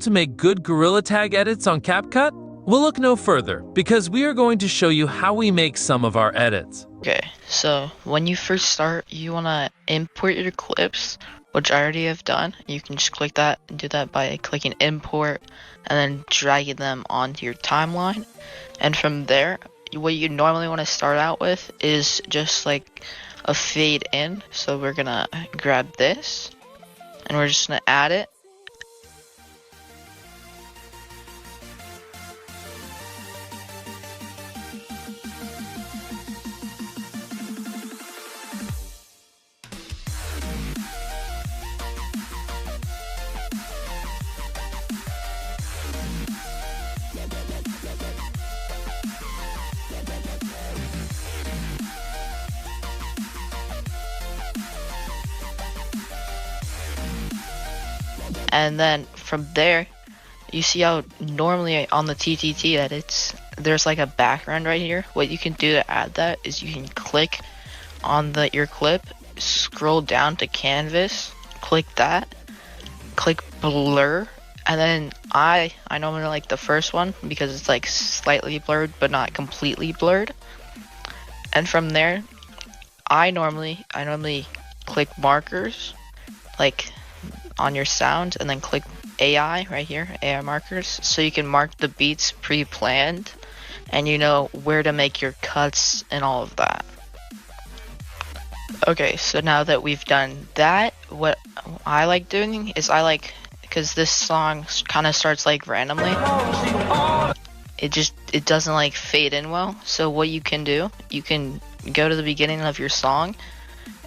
to make good gorilla tag edits on CapCut? We'll look no further, because we are going to show you how we make some of our edits. Okay, so when you first start, you want to import your clips, which I already have done. You can just click that and do that by clicking import and then dragging them onto your timeline. And from there, what you normally want to start out with is just like a fade in. So we're gonna grab this and we're just gonna add it. And then from there, you see how normally on the TTT edits, there's like a background right here. What you can do to add that is you can click on your clip, scroll down to canvas, click that, click blur, and then I normally like the first one because it's like slightly blurred but not completely blurred. And from there, I normally click markers, like on your sound, and then click AI right here, AI markers, so you can mark the beats pre-planned and you know where to make your cuts and all of that. Okay, so now that we've done that, what I like doing is because this song kind of starts like randomly, it doesn't like fade in well. So what you can do, you can go to the beginning of your song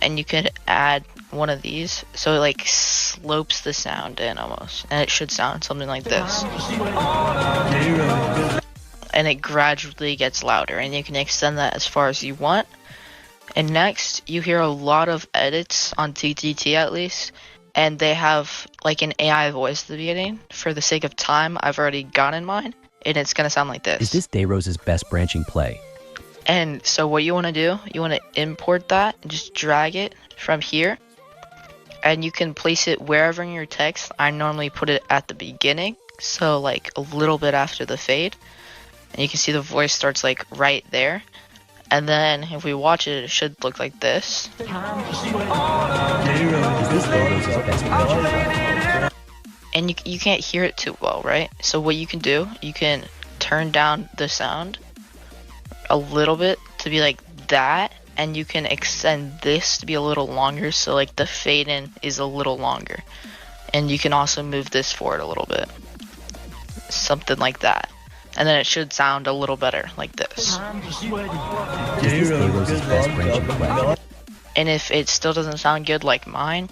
and you can add one of these, so it like slopes the sound in almost, and it should sound something like this, and it gradually gets louder, and you can extend that as far as you want. And next, you hear a lot of edits on TTT at least, and they have like an AI voice at the beginning. For the sake of time, I've already gotten mine, and it's gonna sound like this. Is this Dayrose's best branching play? And so what you want to do, you want to import that and just drag it from here, and you can place it wherever in your text. I normally put it at the beginning, so like a little bit after the fade, and you can see the voice starts like right there. And then if we watch it, it should look like this. Is this Dayrose's best branching play? And you can't hear it too well, right? So what you can do, you can turn down the sound a little bit to be like that, and you can extend this to be a little longer, so like the fade in is a little longer. And you can also move this forward a little bit, something like that, and then it should sound a little better like this. Is this Dayrose's best branching play? And if it still doesn't sound good like mine,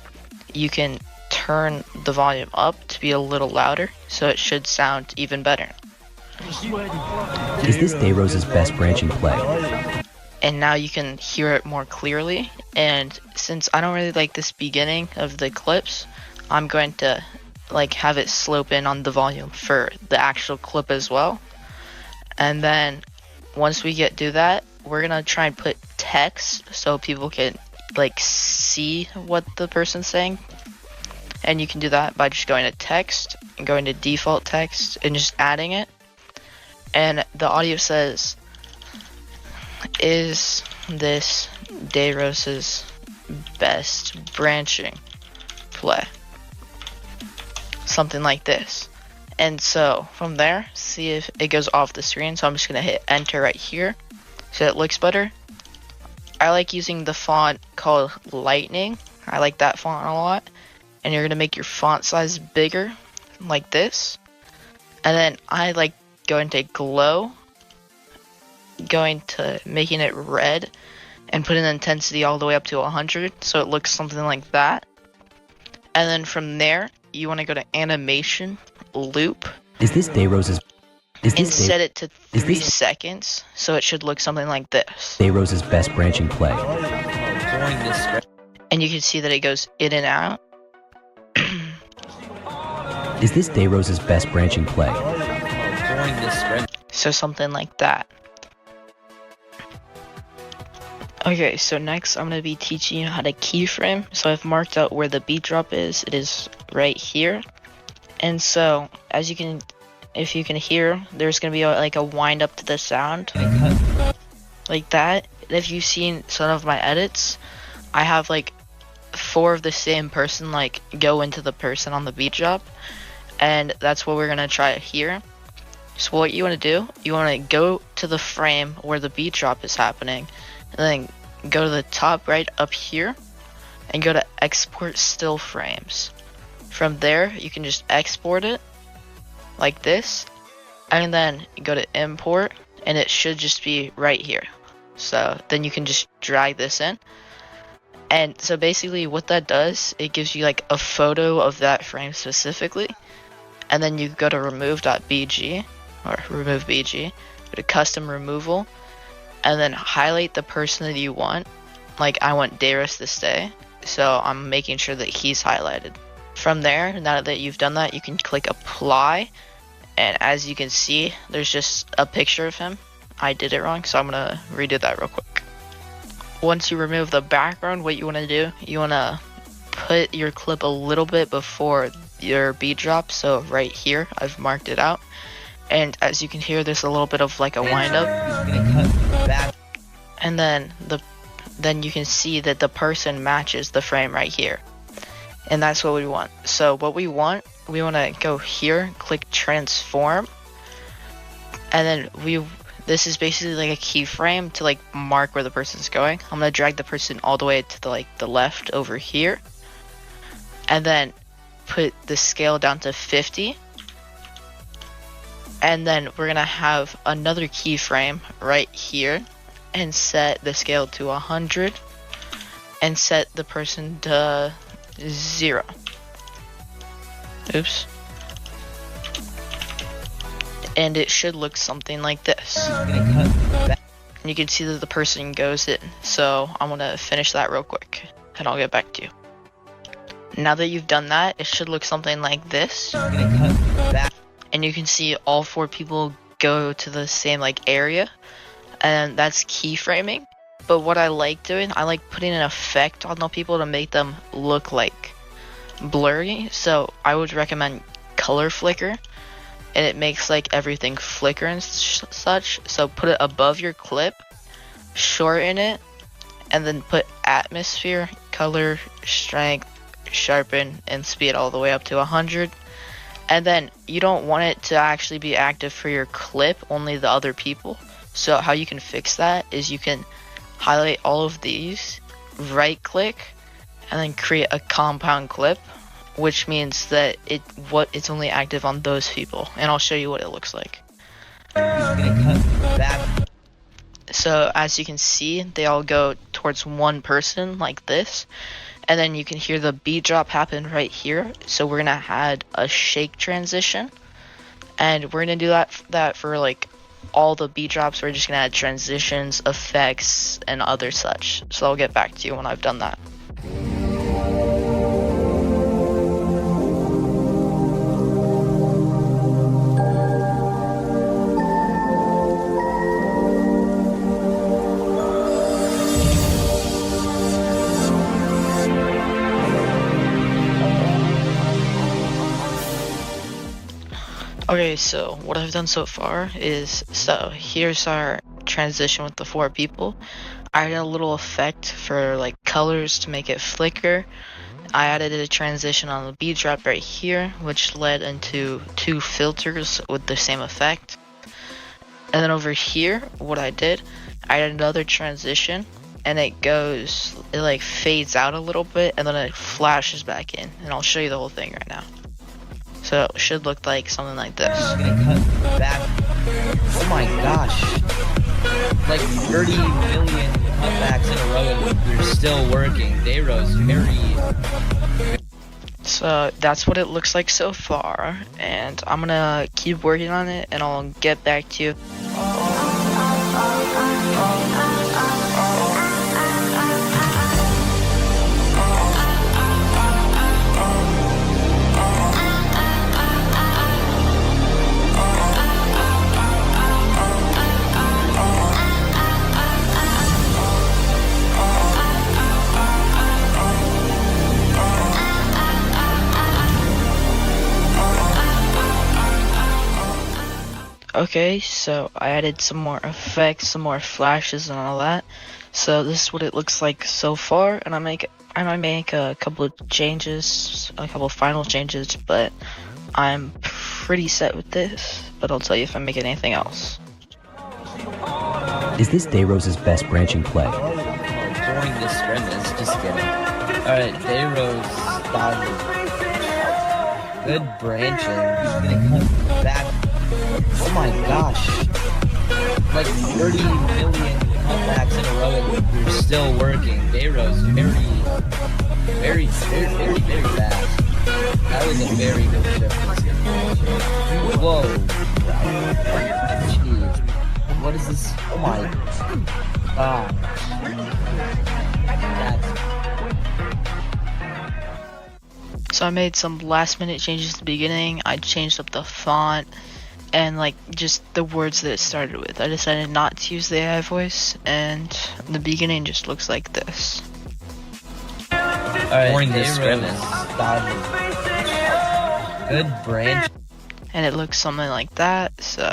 you can turn the volume up to be a little louder, so it should sound even better. Is this Dayrose's best branching play? And now you can hear it more clearly. And since I don't really like this beginning of the clips, I'm going to like have it slope in on the volume for the actual clip as well. And then once we do that, we're gonna try and put text so people can like see what the person's saying. And you can do that by just going to text and going to default text and just adding it. And the audio says, is this Dayrose's best branching play? Something like this. And so from there, see if it goes off the screen. So I'm just gonna hit enter right here so it looks better. I like using the font called Lightning. I like that font a lot. And you're gonna make your font size bigger like this. And then I like going to glow, going to making it red, and putting the intensity all the way up to 100 so it looks something like that. And then from there, you want to go to animation, loop. Is this Dayrose's? And set it to 3 seconds so it should look something like this. Dayrose's best branching play. And you can see that it goes in and out. Is this Dayrose's best branching play? So something like that. Okay, so next I'm going to be teaching you how to keyframe. So I've marked out where the beat drop is. It is right here. And so, if you can hear, there's gonna be like a wind up to the sound, like that. If you've seen some of my edits, I have like 4 of the same person like go into the person on the beat drop, and that's what we're gonna try here. So what you want to do, you want to go to the frame where the beat drop is happening, and then go to the top right up here, and go to export still frames. From there, you can just export it like this, and then you go to import, and it should just be right here. So then you can just drag this in. And so basically what that does, it gives you like a photo of that frame specifically, and then you go to remove.bg or remove bg, go to custom removal, and then highlight the person that you want. Like I want Darius to stay, so I'm making sure that he's highlighted. From there, now that you've done that, you can click apply, and as you can see, there's just a picture of him. I did it wrong, so I'm gonna redo that real quick. Once you remove the background, what you want to do, you want to put your clip a little bit before your beat drop. So right here, I've marked it out, and as you can hear, there's a little bit of like a wind up, and then you can see that the person matches the frame right here, and that's what we want. So what we want to go here, click transform, and then this is basically like a keyframe to like mark where the person's going. I'm gonna drag the person all the way to the left over here, and then put the scale down to 50, and then we're gonna have another keyframe right here and set the scale to 100 and set the person to 0. Oops. And it should look something like this. And you can see that the person goes in. So I'm gonna finish that real quick, and I'll get back to you. Now that you've done that, it should look something like this. And you can see all 4 people go to the same like area, and that's keyframing. But what I like doing, I like putting an effect on the people to make them look like blurry. So I would recommend color flicker, and it makes like everything flicker and such. So put it above your clip, shorten it, and then put atmosphere, color, strength, sharpen, and speed all the way up to 100. And then you don't want it to actually be active for your clip, only the other people. So how you can fix that is you can highlight all of these, right click, and then create a compound clip, which means that it's only active on those people, and I'll show you what it looks like. So as you can see, they all go towards one person like this, and then you can hear the beat drop happen right here. So we're gonna add a shake transition, and we're gonna do that for like all the beat drops. We're just gonna add transitions, effects, and other such. So I'll get back to you when I've done that. Okay, so what I've done so far is, so here's our transition with the 4 people. I added a little effect for like colors to make it flicker. I added a transition on the beat drop right here, which led into 2 filters with the same effect. And then over here, what I did, I added another transition, and it like fades out a little bit, and then it flashes back in, and I'll show you the whole thing right now. So it should look like something like this. Oh my gosh. Like 30 million cutbacks in a row and you're still working. Dayro's very... So that's what it looks like so far, and I'm gonna keep working on it, and I'll get back to you. Okay, so I added some more effects, some more flashes and all that. So this is what it looks like so far, and I might make a couple of changes, a couple of final changes, but I'm pretty set with this. But I'll tell you if I make anything else. Is this Dayrose's best branching play? During this scrimmage, just kidding. Alright, Dayrose got good branching. He's gonna cut back. Oh my gosh. Like 30 million cutbacks in a row and you're still working. Dayrose very fast. That was a very good shift. Whoa. Jeez. What is this? Oh my god. So I made some last minute changes at the beginning. I changed up the font and like just the words that it started with. I decided not to use the AI voice, and the beginning just looks like this. Alright, during this scrimmage, good branch. And it looks something like that, so